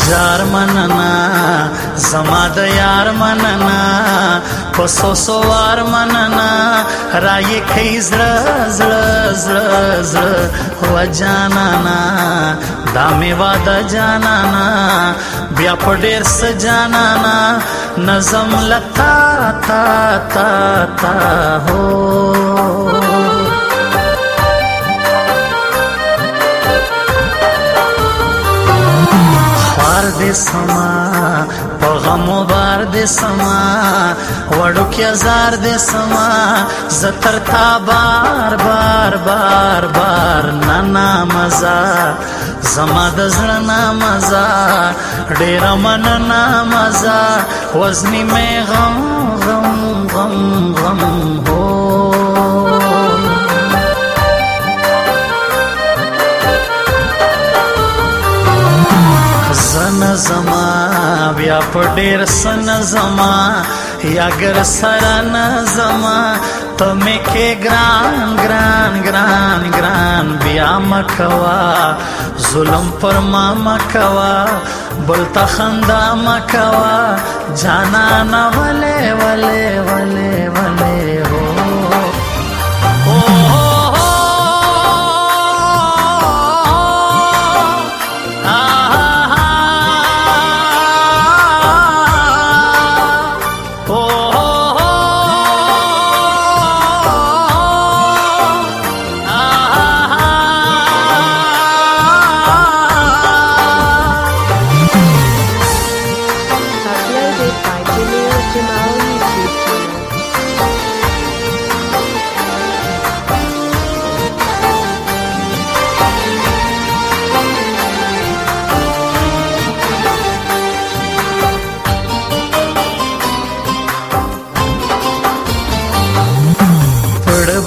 जार मनना जमा द यार मनना पसो सोवार मनना राये खै जड़ जड़ जड़ जड़ व जानाना दामे वादा जानाना ब्या पडेर सजानाना नजम लता ता ता ता हो दे समा पगमो बार दे समा वड़ो क्या जार दे समा जतरता बार बार बार बार नाना मजा जमा दजरना मजा डेरा मनना मजा वजनी में गम गम गम गम हो सन जमा ब्या पडेर सन जमा यागर सरन जमा तमे के ग्रान ग्रान ग्रान ग्रान ब्या मकवा जुलम पर मा मकवा बोलता खंदा मकवा जाना न वले वले वले वले हो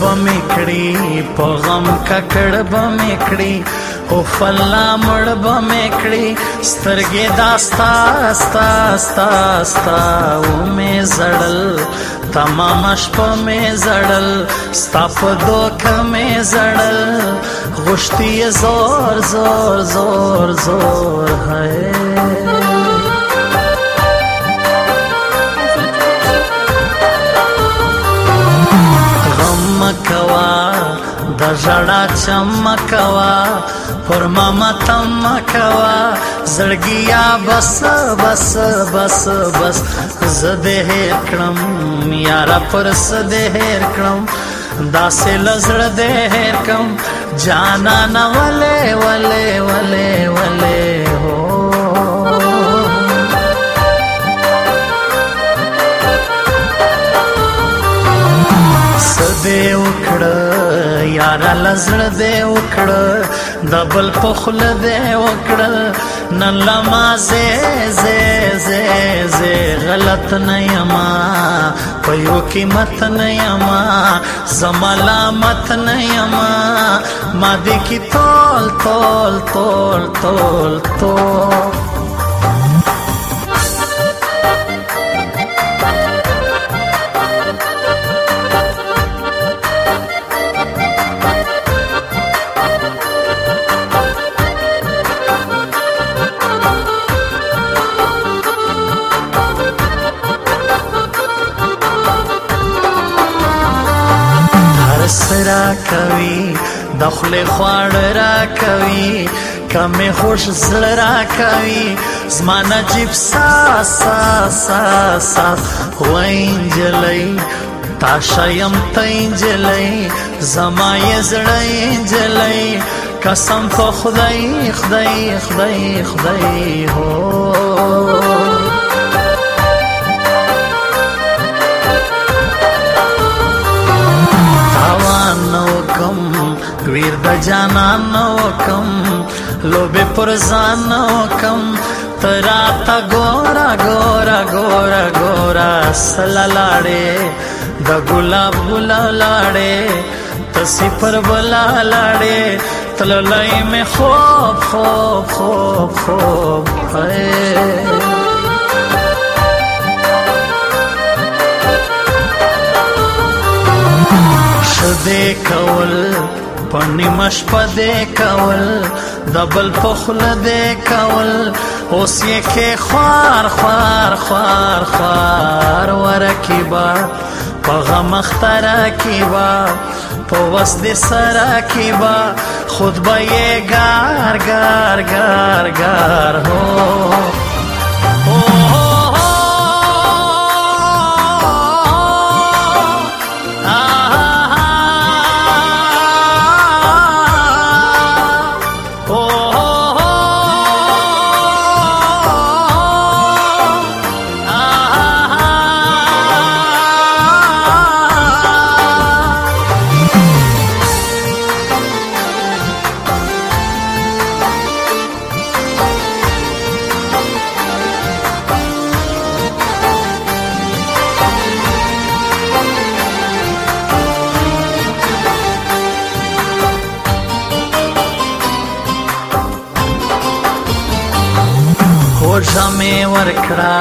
बमेकड़ी पगम ककड़ बमेकड़ी ओ फल्ला मड़ बमेकड़ी स्तरगे दास्ता स्ता स्ता स्ता ओ में जड़ल तमाम अश्प में जड़ल स्ताप दोख में जड़ल गुश्ती जोर जोर जोर जोर है मकवा दजड़ा चमकवा पर मामा तमकवा जड़गिया बस बस बस बस जदेहेर क्रम यारा पर सदेहेर क्रम दासे लजड़ देहेर कम जाना न वले वले वले वले हो दे उखड़ यारा लजड़ दे उखड़ दबल पुखल दे उखड़ नल्लमा जे जे जे जे गलत नयमा पयो की मत नयमा जमला मत नयमा मादी की तोल तोल तोल तोल तोल सरा कवि दखले ख्वाड़ रा कवि कमे खुश जरा कवि जमाना जिप सा सा सा सा वैन जलई ताशयम तैन जलई जमाये जड़ई जलई कसम तो खुदाई खुदाई खुदाई खुदाई हो वीर बजाना नौकम लोबे पुरजान नौकम तराता गोरा गोरा गोरा गोरा सला लाड़े द गुलाब गुलाब लाड़े त پسی پر بلا لاړې تللی مې خوب خوب خوب خوب شدې کول پنی مشپدې کول دبل پخل دې کول اوس یې کې خوار خوار خوار خوار ورکیبا په غم اختره کیبا په وس دې سره کیبا خود به یې گار گار گار گار هو کوژه مې ورکړه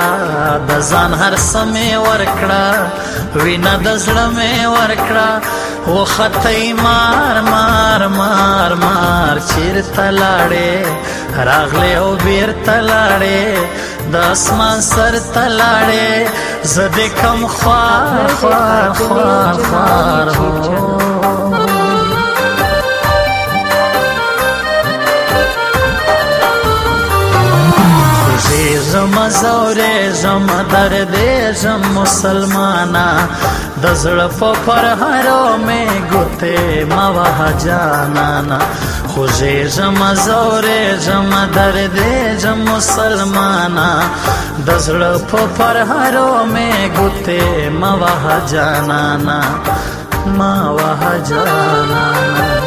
د ځان هر څه مې ورکړه وینه د زړه مې ورکړه وختې مار مار مار مار چیرته لاړې راغلې او بیرته لاړې د اسمان سر ته لاړې زه دې کم خوار خوار خوار خوار زما زورې زما دردې زم مسلمانا د زړه په پرهرو مې ګوتې مه وهه جانانا خوږې زما زورې زما دردې زم مسلمانا د زړه په پرهرو مې ګوتې مه وهه جانانا مه وهه جانانا